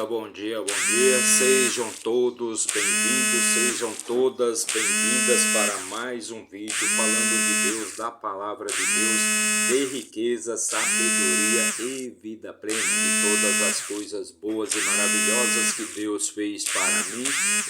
bom dia, bom dia. Sejam todos bem-vindos, sejam todas bem-vindas para mais um vídeo falando de Deus, da palavra de Deus, de riqueza, sabedoria e vida plena, de todas as coisas boas e maravilhosas que Deus fez para mim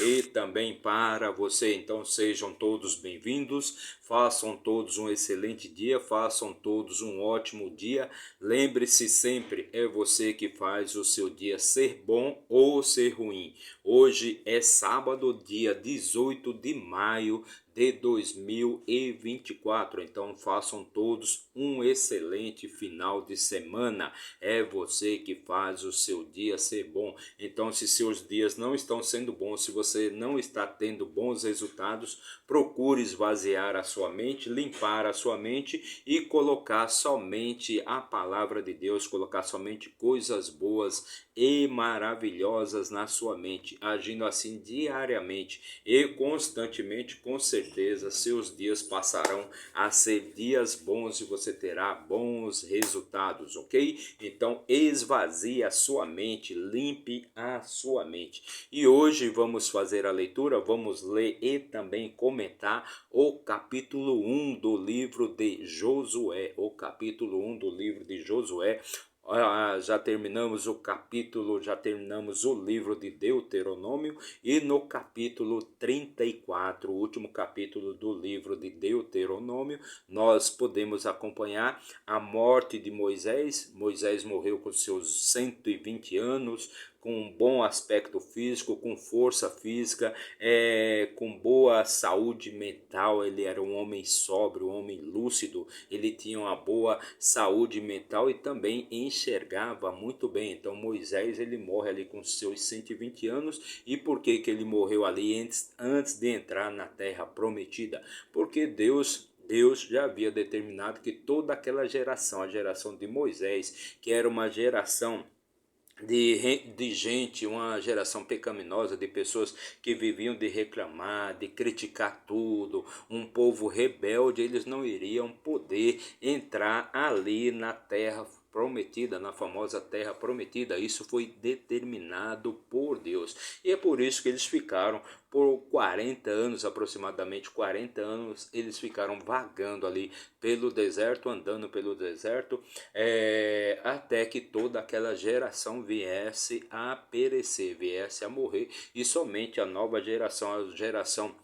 e também para você. Então sejam todos bem-vindos, façam todos um excelente dia, façam todos um ótimo dia. Lembre-se sempre, é você que faz o seu dia ser bom ou ser ruim. Hoje é sábado, dia 18 de maio de 2024. Então façam todos um excelente final de semana. É você que faz o seu dia ser bom. Então, se seus dias não estão sendo bons, se você não está tendo bons resultados, procure esvaziar a sua mente, limpar a sua mente e colocar somente a palavra de Deus, colocar somente coisas boas e maravilhosas na sua mente, agindo assim diariamente e constantemente. Com certeza seus dias passarão a ser dias bons e você terá bons resultados, ok? Então esvazie a sua mente, limpe a sua mente. E hoje vamos fazer a leitura, vamos ler e também comentar o capítulo 1 do livro de Josué, o capítulo 1 do livro de Josué. Já terminamos o capítulo, já terminamos o livro de Deuteronômio, e no capítulo 34, o último capítulo do livro de Deuteronômio, nós podemos acompanhar a morte de Moisés. Moisés morreu com seus 120 anos, com um bom aspecto físico, com força física, com boa saúde mental. Ele era um homem sóbrio, um homem lúcido, ele tinha uma boa saúde mental e também enxergava muito bem. Então Moisés, ele morre ali com seus 120 anos. E por que ele morreu ali antes de entrar na terra prometida? Porque Deus já havia determinado que toda aquela geração, a geração de Moisés, que era uma geração de gente, uma geração pecaminosa, de pessoas que viviam de reclamar, de criticar tudo, um povo rebelde, eles não iriam poder entrar ali na terra prometida, na famosa terra prometida. Isso foi determinado por Deus, e é por isso que eles ficaram por 40 anos, aproximadamente 40 anos, eles ficaram vagando ali pelo deserto, andando pelo deserto, até que toda aquela geração viesse a perecer, viesse a morrer, e somente a nova geração, a geração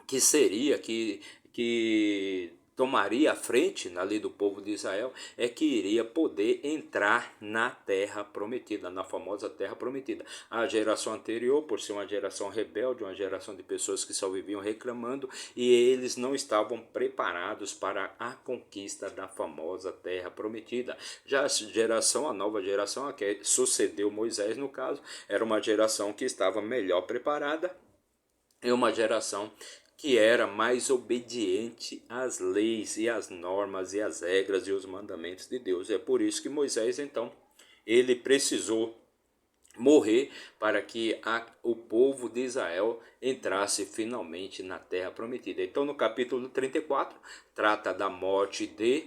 que seria, que tomaria a frente ali do povo de Israel, é que iria poder entrar na terra prometida, na famosa terra prometida. A geração anterior, por ser uma geração rebelde, uma geração de pessoas que só viviam reclamando, e eles não estavam preparados para a conquista da famosa terra prometida. Já a nova geração, a que sucedeu Moisés no caso, era uma geração que estava melhor preparada, é uma geração que era mais obediente às leis e às normas e às regras e os mandamentos de Deus. É por isso que Moisés, então, ele precisou morrer para que o povo de Israel entrasse finalmente na terra prometida. Então, no capítulo 34, trata da morte de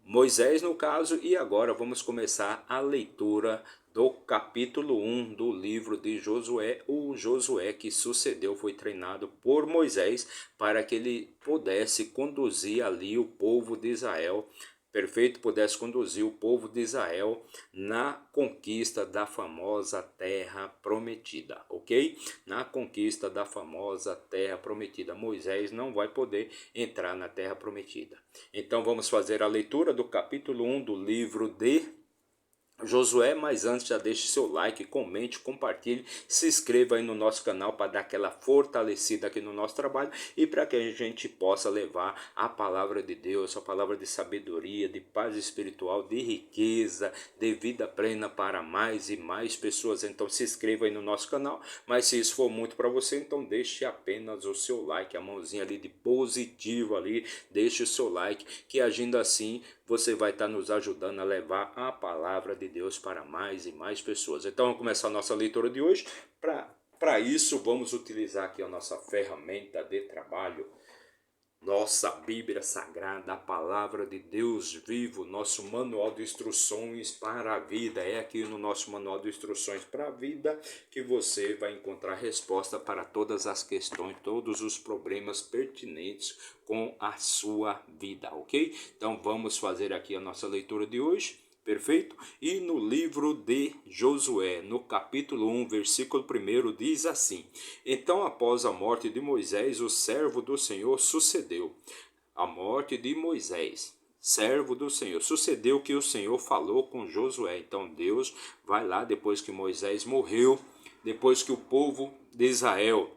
Moisés, no caso, e agora vamos começar a leitura do capítulo 1 do livro de Josué. O Josué que sucedeu foi treinado por Moisés para que ele pudesse conduzir ali o povo de Israel, perfeito, pudesse conduzir o povo de Israel na conquista da famosa terra prometida, ok? Na conquista da famosa terra prometida. Moisés não vai poder entrar na terra prometida. Então vamos fazer a leitura do capítulo 1 do livro de Josué, mas antes já deixe seu like, comente, compartilhe, se inscreva aí no nosso canal para dar aquela fortalecida aqui no nosso trabalho e para que a gente possa levar a palavra de Deus, a palavra de sabedoria, de paz espiritual, de riqueza, de vida plena para mais e mais pessoas. Então se inscreva aí no nosso canal, mas se isso for muito para você, então deixe apenas o seu like, a mãozinha ali de positivo ali, deixe o seu like, que agindo assim você vai estar nos ajudando a levar a palavra de Deus para mais e mais pessoas. Então vamos começar a nossa leitura de hoje. Para isso vamos utilizar aqui a nossa ferramenta de trabalho. Nossa Bíblia Sagrada, a Palavra de Deus vivo, nosso manual de instruções para a vida. É aqui no nosso manual de instruções para a vida que você vai encontrar resposta para todas as questões, todos os problemas pertinentes com a sua vida, ok? Então vamos fazer aqui a nossa leitura de hoje. Perfeito? E no livro de Josué, no capítulo 1, versículo 1, diz assim: Então, após a morte de Moisés, o servo do Senhor sucedeu. A morte de Moisés, servo do Senhor. Sucedeu que o Senhor falou com Josué. Então, Deus vai lá, depois que Moisés morreu, depois que o povo de Israel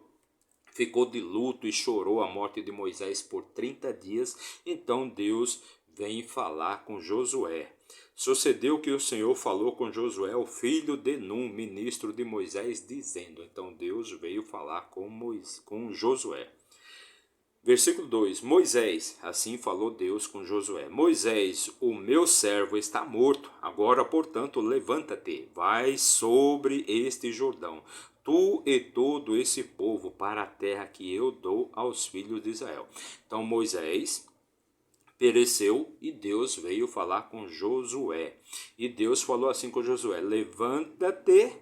ficou de luto e chorou a morte de Moisés por 30 dias, então Deus vem falar com Josué. Sucedeu que o Senhor falou com Josué, o filho de Num, ministro de Moisés, dizendo. Então Deus veio falar com Josué. Versículo 2: Moisés, assim falou Deus com Josué: Moisés, o meu servo está morto. Agora, portanto, levanta-te, vai sobre este Jordão, tu e todo esse povo, para a terra que eu dou aos filhos de Israel. Então Moisés pereceu e Deus veio falar com Josué. E Deus falou assim com Josué: levanta-te,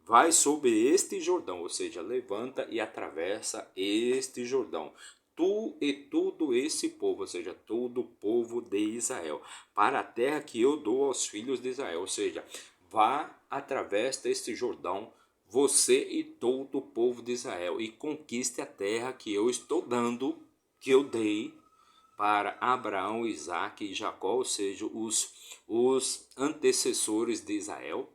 vai sobre este Jordão, ou seja, levanta e atravessa este Jordão. Tu e todo esse povo, ou seja, todo o povo de Israel, para a terra que eu dou aos filhos de Israel. Ou seja, vá, atravessa este Jordão, você e todo o povo de Israel, e conquiste a terra que eu estou dando, que eu dei para Abraão, Isaque e Jacó, ou seja, os antecessores de Israel,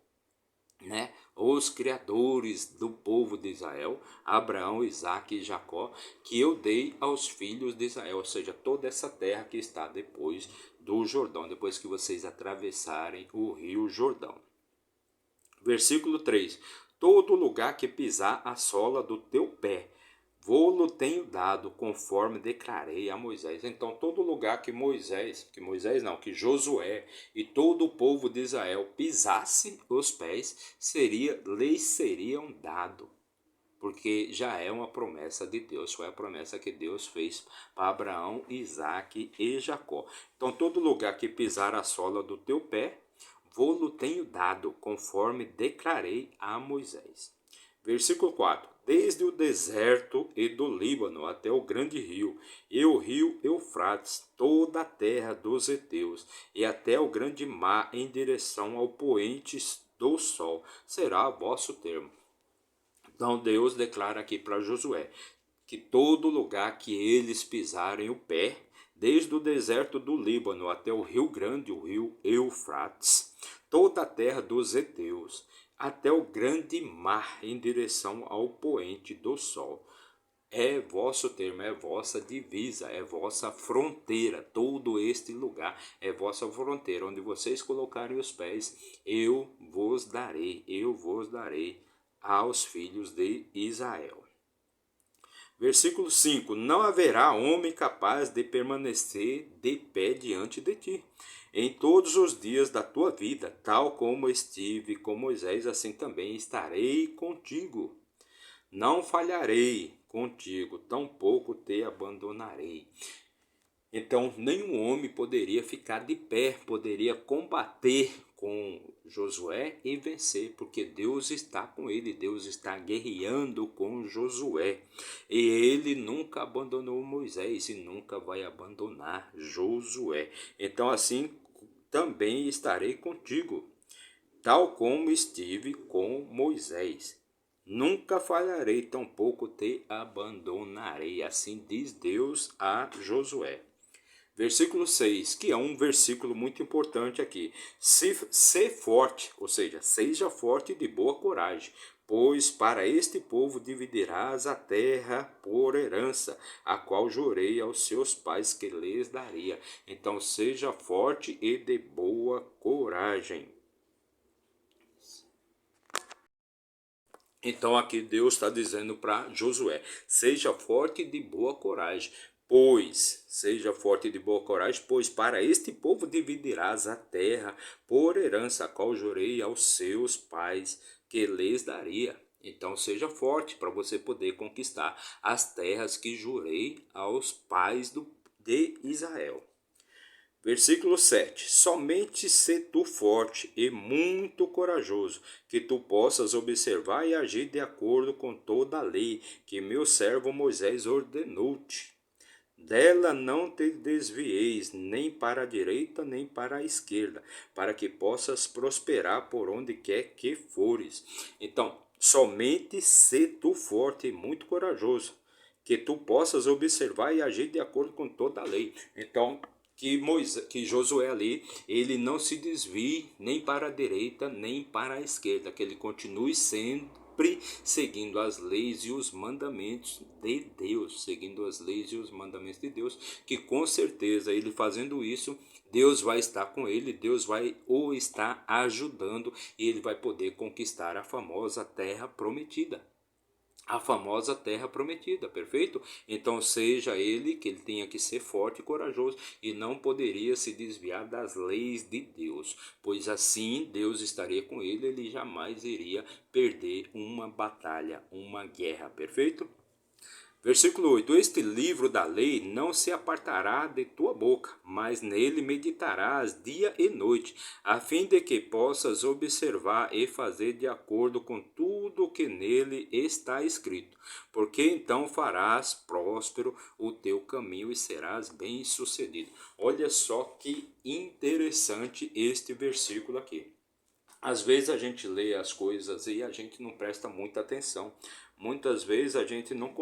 né? Os criadores do povo de Israel, Abraão, Isaque e Jacó, que eu dei aos filhos de Israel, ou seja, toda essa terra que está depois do Jordão, depois que vocês atravessarem o rio Jordão. Versículo 3: Todo lugar que pisar a sola do teu pé, vou-lo tenho dado, conforme declarei a Moisés. Então, todo lugar que que Josué e todo o povo de Israel pisasse os pés, lhes seriam dado. Porque já é uma promessa de Deus, foi a promessa que Deus fez para Abraão, Isaque e Jacó. Então, todo lugar que pisar a sola do teu pé, vou-lo tenho dado, conforme declarei a Moisés. Versículo 4: Desde o deserto e do Líbano até o grande rio, e o rio Eufrates, toda a terra dos heteus, e até o grande mar em direção ao poente do sol, será vosso termo. Então Deus declara aqui para Josué que todo lugar que eles pisarem o pé, desde o deserto do Líbano até o rio grande, o rio Eufrates, toda a terra dos heteus, até o grande mar em direção ao poente do sol, é vosso termo, é vossa divisa, é vossa fronteira. Todo este lugar é vossa fronteira. Onde vocês colocarem os pés, eu vos darei aos filhos de Israel. Versículo 5: Não haverá homem capaz de permanecer de pé diante de ti em todos os dias da tua vida, tal como estive com Moisés, assim também estarei contigo. Não falharei contigo, tampouco te abandonarei. Então, nenhum homem poderia ficar de pé, poderia combater com Josué e vencer, porque Deus está com ele, Deus está guerreando com Josué. E ele nunca abandonou Moisés e nunca vai abandonar Josué. Então, assim também estarei contigo, tal como estive com Moisés. Nunca falharei, tampouco te abandonarei. Assim diz Deus a Josué. Versículo 6, que é um versículo muito importante aqui. Se forte, ou seja, seja forte e de boa coragem, pois para este povo dividirás a terra por herança, a qual jurei aos seus pais que lhes daria. Então seja forte e de boa coragem. Então aqui Deus está dizendo para Josué: seja forte e de boa coragem, pois para este povo dividirás a terra por herança, a qual jurei aos seus pais que lhes daria. Então seja forte para você poder conquistar as terras que jurei aos pais de Israel. Versículo 7. Somente se tu forte e muito corajoso, que tu possas observar e agir de acordo com toda a lei que meu servo Moisés ordenou-te. Dela não te desvieis, nem para a direita, nem para a esquerda, para que possas prosperar por onde quer que fores. Então, somente se tu forte e muito corajoso, que tu possas observar e agir de acordo com toda a lei. Então, que Josué ali, ele não se desvie nem para a direita, nem para a esquerda, que ele continue sempre seguindo as leis e os mandamentos de Deus, seguindo as leis e os mandamentos de Deus, que com certeza ele fazendo isso, Deus vai estar com ele, Deus vai o estar ajudando e ele vai poder conquistar a famosa terra prometida. A famosa terra prometida, perfeito? Então seja ele que ele tenha que ser forte e corajoso e não poderia se desviar das leis de Deus, pois assim Deus estaria com ele, ele jamais iria perder uma batalha, uma guerra, perfeito? Versículo 8: Este livro da lei não se apartará de tua boca, mas nele meditarás dia e noite, a fim de que possas observar e fazer de acordo com tudo o que nele está escrito. Porque então farás próspero o teu caminho e serás bem-sucedido. Olha só que interessante este versículo aqui. Às vezes a gente lê as coisas e a gente não presta muita atenção. Muitas vezes a gente não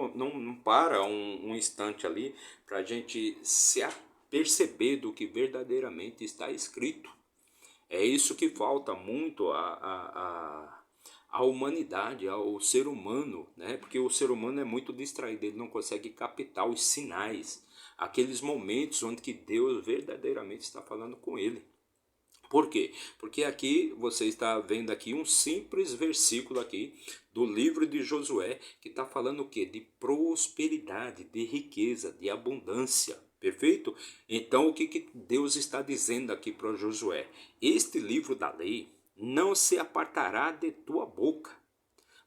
para um instante ali para a gente se perceber do que verdadeiramente está escrito. É isso que falta muito à humanidade, ao ser humano, né? Porque o ser humano é muito distraído, ele não consegue captar os sinais, aqueles momentos onde que Deus verdadeiramente está falando com ele. Por quê? Porque aqui você está vendo aqui um simples versículo aqui do livro de Josué que está falando o quê? De prosperidade, de riqueza, de abundância. Perfeito? Então o que Deus está dizendo aqui para Josué? Este livro da lei não se apartará de tua boca,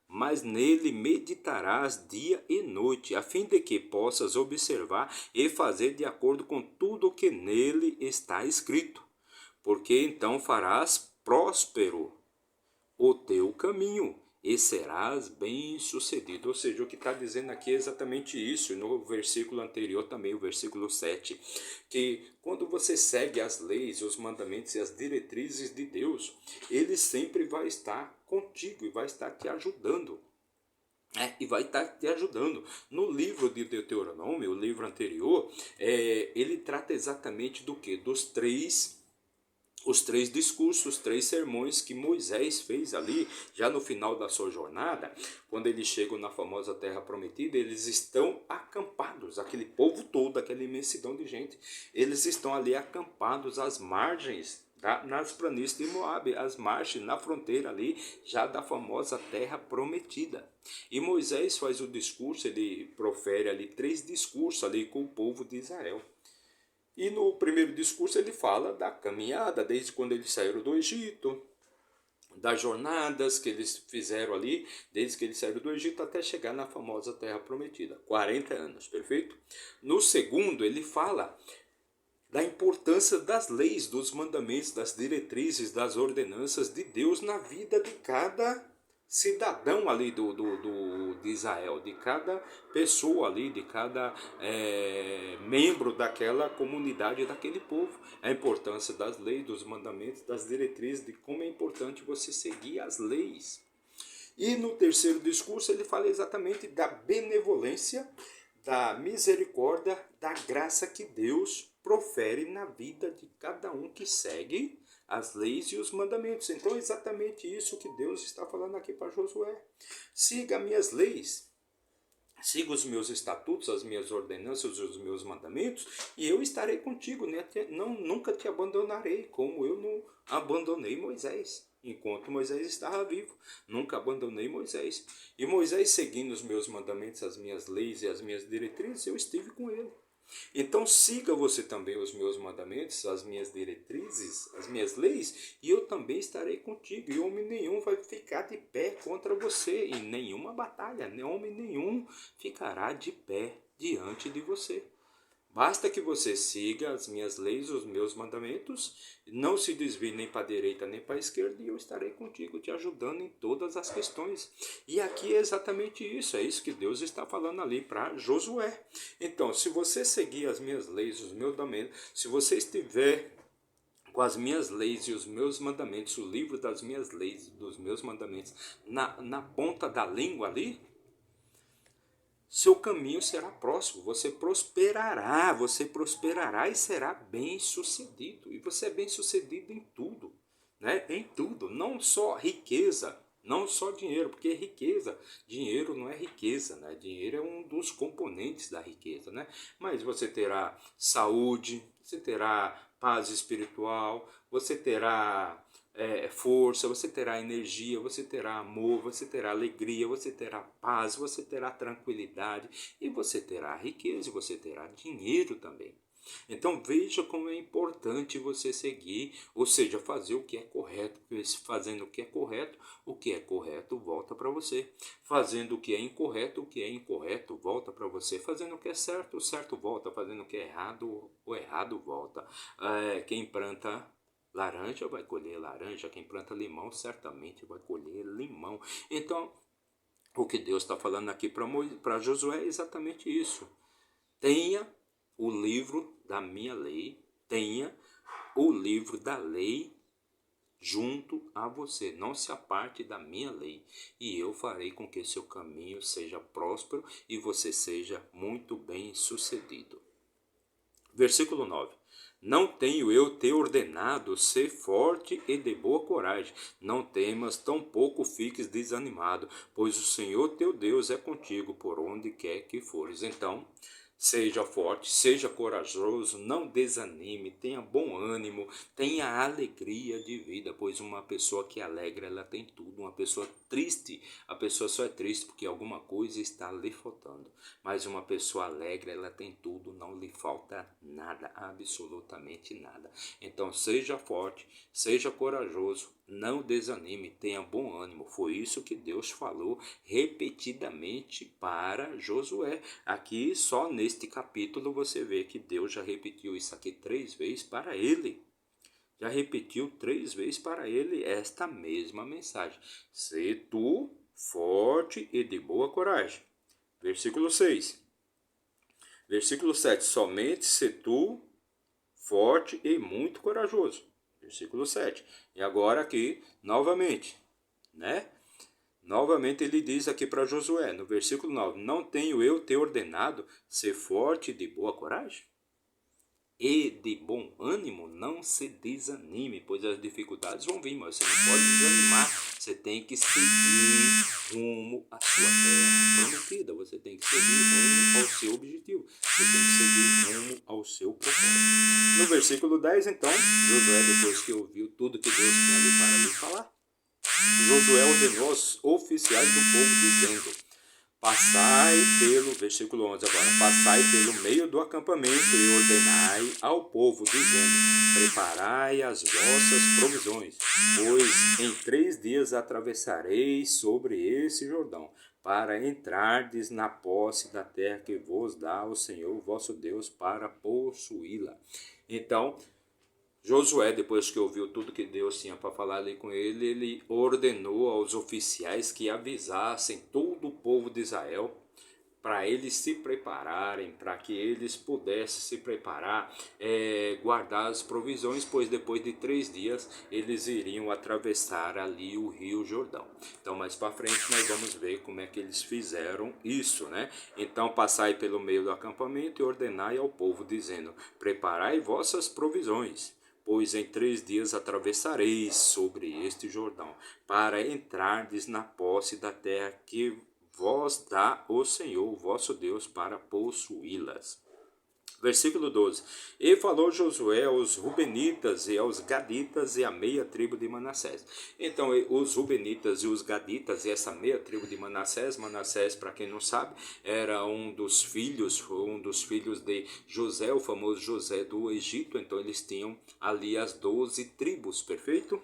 mas nele meditarás dia e noite, a fim de que possas observar e fazer de acordo com tudo o que nele está escrito, porque então farás próspero o teu caminho e serás bem-sucedido. Ou seja, o que está dizendo aqui é exatamente isso, no versículo anterior também, o versículo 7, que quando você segue as leis, os mandamentos e as diretrizes de Deus, ele sempre vai estar contigo e vai estar te ajudando. E vai estar te ajudando. No livro de Deuteronômio, o livro anterior, ele trata exatamente do que? Os três discursos, os três sermões que Moisés fez ali, já no final da sua jornada, quando eles chegam na famosa terra prometida, eles estão acampados, aquele povo todo, aquela imensidão de gente, eles estão ali acampados às margens, nas planícies de Moabe, às margens, na fronteira ali, já da famosa terra prometida. E Moisés faz o discurso, ele profere ali 3 discursos ali com o povo de Israel. E no primeiro discurso ele fala da caminhada, desde quando eles saíram do Egito, das jornadas que eles fizeram ali, desde que eles saíram do Egito até chegar na famosa Terra Prometida. 40 anos, perfeito? No segundo ele fala da importância das leis, dos mandamentos, das diretrizes, das ordenanças de Deus na vida de cada cidadão ali de Israel, de cada pessoa ali, de cada membro daquela comunidade, daquele povo. A importância das leis, dos mandamentos, das diretrizes, de como é importante você seguir as leis. E no terceiro discurso ele fala exatamente da benevolência, da misericórdia, da graça que Deus profere na vida de cada um que segue as leis e os mandamentos. Então é exatamente isso que Deus está falando aqui para Josué. Siga minhas leis, siga os meus estatutos, as minhas ordenanças, os meus mandamentos, e eu estarei contigo, né? Nunca te abandonarei, como eu não abandonei Moisés. Enquanto Moisés estava vivo, nunca abandonei Moisés. E Moisés, seguindo os meus mandamentos, as minhas leis e as minhas diretrizes, eu estive com ele. Então siga você também os meus mandamentos, as minhas diretrizes, as minhas leis, e eu também estarei contigo. E homem nenhum vai ficar de pé contra você em nenhuma batalha. Homem nenhum ficará de pé diante de você. Basta que você siga as minhas leis, os meus mandamentos, não se desvie nem para a direita nem para a esquerda, e eu estarei contigo, te ajudando em todas as questões. E aqui é exatamente isso, é isso que Deus está falando ali para Josué. Então, se você seguir as minhas leis, os meus mandamentos, se você estiver com as minhas leis e os meus mandamentos, o livro das minhas leis, dos meus mandamentos, na ponta da língua ali, seu caminho será próximo, você prosperará e será bem sucedido. E você é bem sucedido em tudo, né? Em tudo, não só riqueza, não só dinheiro, porque riqueza, dinheiro não é riqueza, né? Dinheiro é um dos componentes da riqueza, né? Mas você terá saúde, você terá paz espiritual, você terá força, você terá energia, você terá amor, você terá alegria, você terá paz, você terá tranquilidade e você terá riqueza, você terá dinheiro também. Então veja como é importante você seguir, ou seja, fazer o que é correto, fazendo o que é correto volta para você. Fazendo o que é incorreto volta para você. Fazendo o que é certo, o certo volta. Fazendo o que é errado, o errado volta. Quem planta laranja vai colher laranja, quem planta limão certamente vai colher limão. Então, o que Deus está falando aqui para Josué é exatamente isso. Tenha o livro da minha lei, tenha o livro da lei junto a você, não se aparte da minha lei, e eu farei com que seu caminho seja próspero e você seja muito bem sucedido. Versículo 9. Não tenho eu te ordenado ser forte e de boa coragem. Não temas, tampouco fiques desanimado, pois o Senhor teu Deus é contigo por onde quer que fores. Então, seja forte, seja corajoso, não desanime, tenha bom ânimo, tenha alegria de vida, pois uma pessoa que é alegre, ela tem tudo. Uma pessoa triste, a pessoa só é triste porque alguma coisa está lhe faltando. Mas uma pessoa alegre, ela tem tudo, não lhe falta nada, absolutamente nada. Então seja forte, seja corajoso, não desanime, tenha bom ânimo. Foi isso que Deus falou repetidamente para Josué. Aqui só neste capítulo você vê que Deus já repetiu isso aqui 3 vezes para ele. Já repetiu 3 vezes para ele esta mesma mensagem. Se tu forte e de boa coragem. Versículo 6. Versículo 7. Somente se tu forte e muito corajoso. Versículo 7. E agora aqui, novamente, né? Novamente ele diz aqui para Josué, no versículo 9: Não tenho eu te ordenado ser forte e de boa coragem? E de bom ânimo, não se desanime, pois as dificuldades vão vir, mas você não pode desanimar. Você tem que seguir rumo à sua terra prometida. Você tem que seguir rumo ao seu objetivo. Você tem que seguir rumo ao seu propósito. No versículo 10, então, Josué, depois que ouviu tudo que Deus tinha ali para lhe falar, Josué ordenou aos oficiais do povo, dizendo: Passai pelo, versículo 11 agora, passai pelo meio do acampamento e ordenai ao povo, dizendo: Preparai as vossas provisões, pois em 3 dias atravessareis sobre esse Jordão, para entrardes na posse da terra que vos dá o Senhor vosso Deus para possuí-la. Então, Josué, depois que ouviu tudo que Deus tinha para falar ali com ele, ele ordenou aos oficiais que avisassem todo o povo de Israel para eles se prepararem, para que eles pudessem se preparar, guardar as provisões, pois depois de 3 dias eles iriam atravessar ali o Rio Jordão. Então mais para frente nós vamos ver como é que eles fizeram isso, né? Então passai pelo meio do acampamento e ordenai ao povo, dizendo: Preparai vossas provisões, pois em 3 dias atravessareis sobre este Jordão, para entrardes na posse da terra que vós dá o Senhor vosso Deus para possuí-las. Versículo 12. E falou Josué aos Rubenitas e aos Gaditas e a meia tribo de Manassés. Então, os Rubenitas e os Gaditas e essa meia tribo de Manassés, Manassés, para quem não sabe, era um dos filhos de José, o famoso José do Egito. Então, eles tinham ali as 12 tribos, perfeito?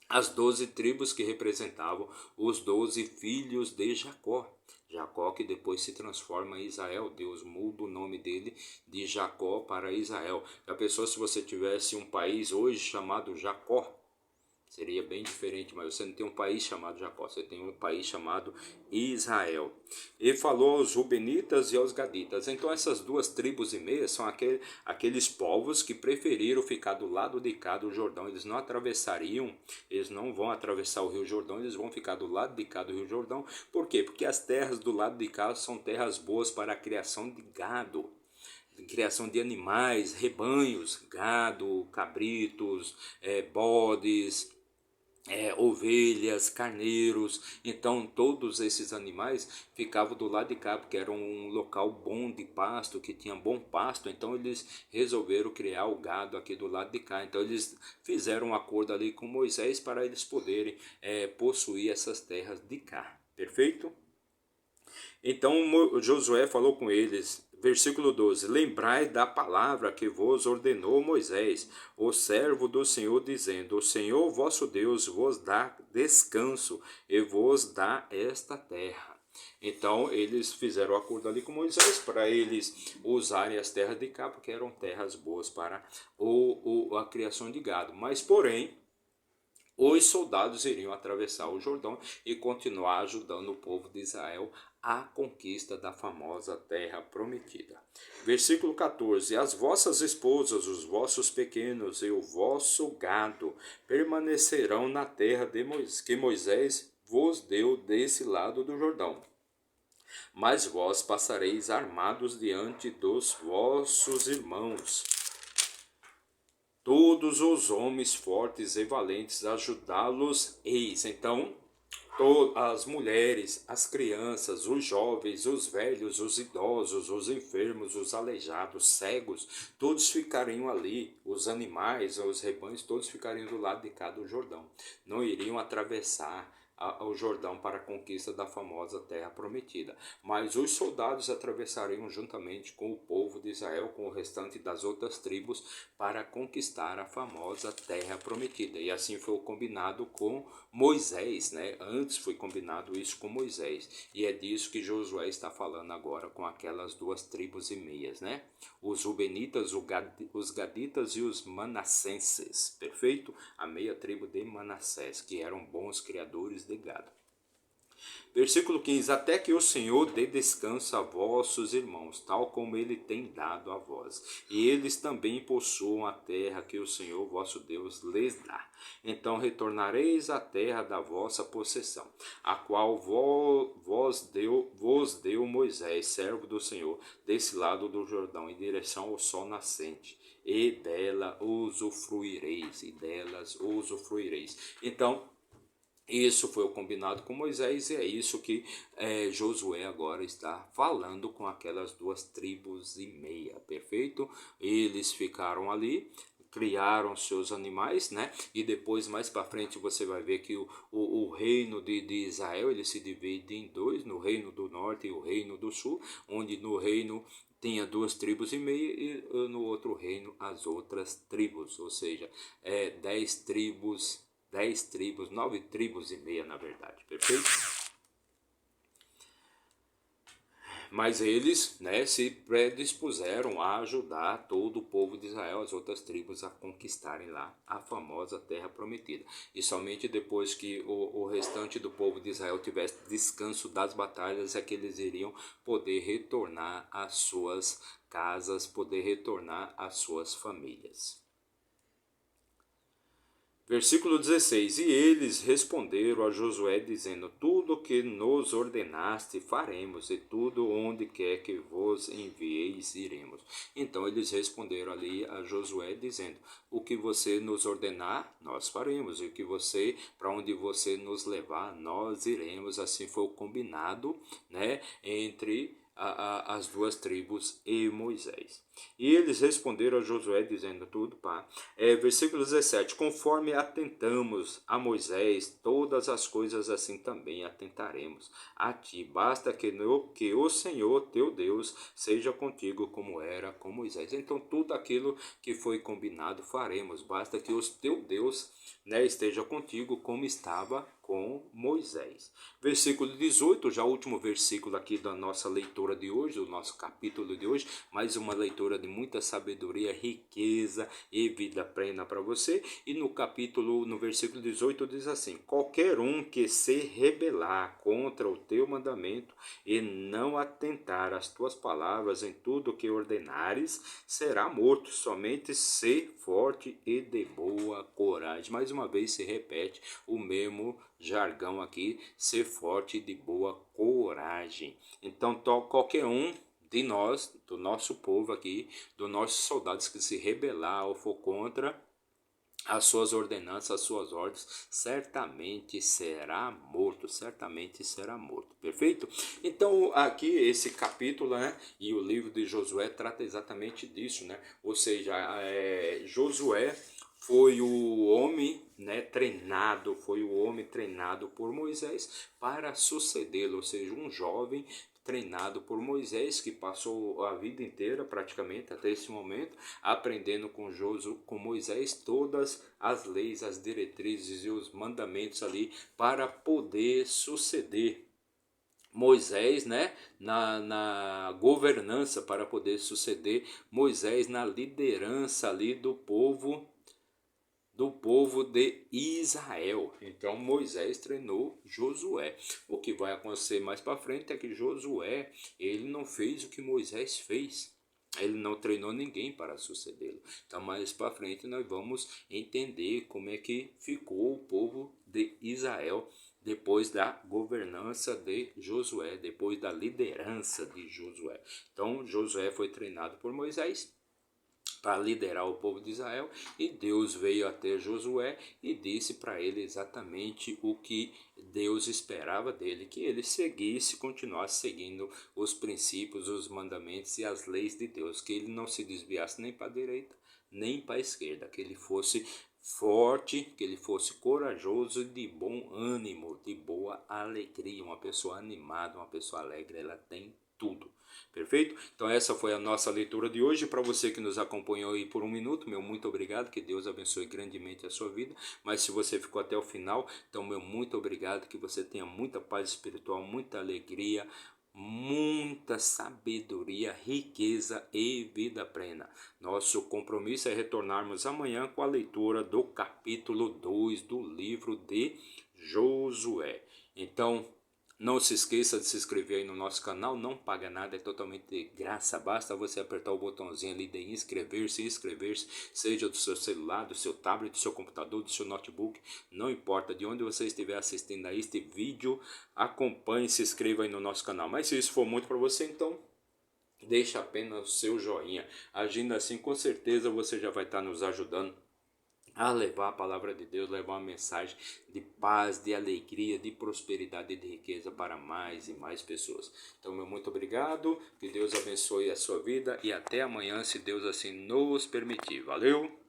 As 12 tribos que representavam os 12 filhos de Jacó. Jacó que depois se transforma em Israel. Deus muda o nome dele de Jacó para Israel. A pessoa, se você tivesse um país hoje chamado Jacó, seria bem diferente, mas você não tem um país chamado Jacó, você tem um país chamado Israel. E falou aos Rubenitas e aos Gaditas. Então essas duas tribos e meia são aqueles povos que preferiram ficar do lado de cá do Jordão. Eles não atravessariam, eles não vão atravessar o Rio Jordão, eles vão ficar do lado de cá do Rio Jordão. Por quê? Porque as terras do lado de cá são terras boas para a criação de gado, criação de animais, rebanhos, gado, cabritos, bodes, ovelhas, carneiros. Então todos esses animais ficavam do lado de cá, porque era um local bom de pasto, que tinha bom pasto. Então eles resolveram criar o gado aqui do lado de cá. Então eles fizeram um acordo ali com Moisés para eles poderem possuir essas terras de cá. Perfeito? Então Josué falou com eles, versículo 12: Lembrai da palavra que vos ordenou Moisés, o servo do Senhor, dizendo: O Senhor vosso Deus vos dá descanso e vos dá esta terra. Então eles fizeram um acordo ali com Moisés para eles usarem as terras de cá, porque eram terras boas para a criação de gado. Mas porém, os soldados iriam atravessar o Jordão e continuar ajudando o povo de Israel à conquista da famosa terra prometida. Versículo 14: As vossas esposas, os vossos pequenos e o vosso gado permanecerão na terra que Moisés vos deu desse lado do Jordão. Mas vós passareis armados diante dos vossos irmãos. Todos os homens fortes e valentes ajudá-los eis. Então, as mulheres, as crianças, os jovens, os velhos, os idosos, os enfermos, os aleijados, cegos, todos ficariam ali. Os animais, os rebanhos, todos ficariam do lado de cá do Jordão. Não iriam atravessar ao Jordão para a conquista da famosa terra prometida. Mas os soldados atravessariam juntamente com o povo de Israel, com o restante das outras tribos, para conquistar a famosa terra prometida. E assim foi combinado com Moisés, né? Antes foi combinado isso com Moisés. E é disso que Josué está falando agora com aquelas duas tribos e meias, né? Os Rubenitas, os Gaditas e os Manassenses, perfeito? A meia tribo de Manassés, que eram bons criadores de gado. Versículo 15: Até que o Senhor dê descanso a vossos irmãos, tal como ele tem dado a vós, e eles também possuam a terra que o Senhor vosso Deus lhes dá. Então retornareis à terra da vossa possessão, a qual vos deu Moisés, servo do Senhor, desse lado do Jordão, em direção ao sol nascente, e dela usufruireis, e delas usufruireis. Então, isso foi o combinado com Moisés e é isso que Josué agora está falando com aquelas duas tribos e meia, perfeito? Eles ficaram ali, criaram seus animais, né? E depois, mais para frente, você vai ver que o reino de Israel ele se divide em dois, no reino do norte e o reino do sul, onde no reino tinha duas tribos e meia e no outro reino as outras tribos, ou seja, 9 tribos e meia, na verdade, perfeito? Mas eles, né, se predispuseram a ajudar todo o povo de Israel, as outras tribos, a conquistarem lá a famosa terra prometida. E somente depois que o restante do povo de Israel tivesse descanso das batalhas é que eles iriam poder retornar às suas casas, poder retornar às suas famílias. Versículo 16: E eles responderam a Josué, dizendo: Tudo o que nos ordenaste faremos, e tudo onde quer que vos envieis iremos. Então eles responderam ali a Josué, dizendo: O que você nos ordenar, nós faremos, e o que para onde você nos levar, nós iremos. Assim foi o combinado, né, entre as duas tribos e Moisés. E eles responderam a Josué dizendo tudo, pá. Versículo 17, conforme atentamos a Moisés, todas as coisas assim também atentaremos a ti. Basta que o Senhor teu Deus seja contigo como era com Moisés. Então tudo aquilo que foi combinado faremos. Basta que o teu Deus, né, esteja contigo como estava com Moisés. Versículo 18, já o último versículo aqui da nossa leitura de hoje, do nosso capítulo de hoje, mais uma leitura de muita sabedoria, riqueza e vida plena para você. E no versículo 18 diz assim: qualquer um que se rebelar contra o teu mandamento e não atentar às tuas palavras em tudo o que ordenares, será morto. Somente ser forte e de boa coragem. Mais uma vez se repete o mesmo jargão aqui, ser forte e de boa coragem. Então, qualquer um de nós, do nosso povo aqui, dos nossos soldados que se rebelar ou for contra as suas ordenanças, as suas ordens, certamente será morto, certamente será morto, perfeito? Então aqui esse capítulo, né, e o livro de Josué trata exatamente disso, né, ou seja, Josué foi o homem, né, foi o homem treinado por Moisés para sucedê-lo, ou seja, um jovem treinado por Moisés, que passou a vida inteira praticamente até esse momento aprendendo com Moisés todas as leis, as diretrizes e os mandamentos ali para poder suceder Moisés, né, na governança, para poder suceder Moisés na liderança ali do povo de Israel. Então Moisés treinou Josué. O que vai acontecer mais para frente é que Josué, ele não fez o que Moisés fez. Ele não treinou ninguém para sucedê-lo. Então mais para frente nós vamos entender como é que ficou o povo de Israel depois da governança de Josué, depois da liderança de Josué. Então Josué foi treinado por Moisés para liderar o povo de Israel, e Deus veio até Josué e disse para ele exatamente o que Deus esperava dele, que ele continuasse seguindo os princípios, os mandamentos e as leis de Deus, que ele não se desviasse nem para a direita nem para a esquerda, que ele fosse forte, que ele fosse corajoso, de bom ânimo, de boa alegria. Uma pessoa animada, uma pessoa alegre, ela tem tudo. Perfeito? Então essa foi a nossa leitura de hoje. Para você que nos acompanhou aí por um minuto, meu muito obrigado, que Deus abençoe grandemente a sua vida. Mas se você ficou até o final, então meu muito obrigado, que você tenha muita paz espiritual, muita alegria, muita sabedoria, riqueza e vida plena. Nosso compromisso é retornarmos amanhã com a leitura do capítulo 2 do livro de Josué. Então, não se esqueça de se inscrever aí no nosso canal, não paga nada, é totalmente de graça, basta você apertar o botãozinho ali de inscrever-se, seja do seu celular, do seu tablet, do seu computador, do seu notebook, não importa de onde você estiver assistindo a este vídeo, acompanhe, se inscreva aí no nosso canal. Mas se isso for muito para você, então deixa apenas o seu joinha. Agindo assim, com certeza você já vai estar nos ajudando a levar a palavra de Deus, levar uma mensagem de paz, de alegria, de prosperidade e de riqueza para mais e mais pessoas. Então, meu muito obrigado, que Deus abençoe a sua vida e até amanhã, se Deus assim nos permitir. Valeu!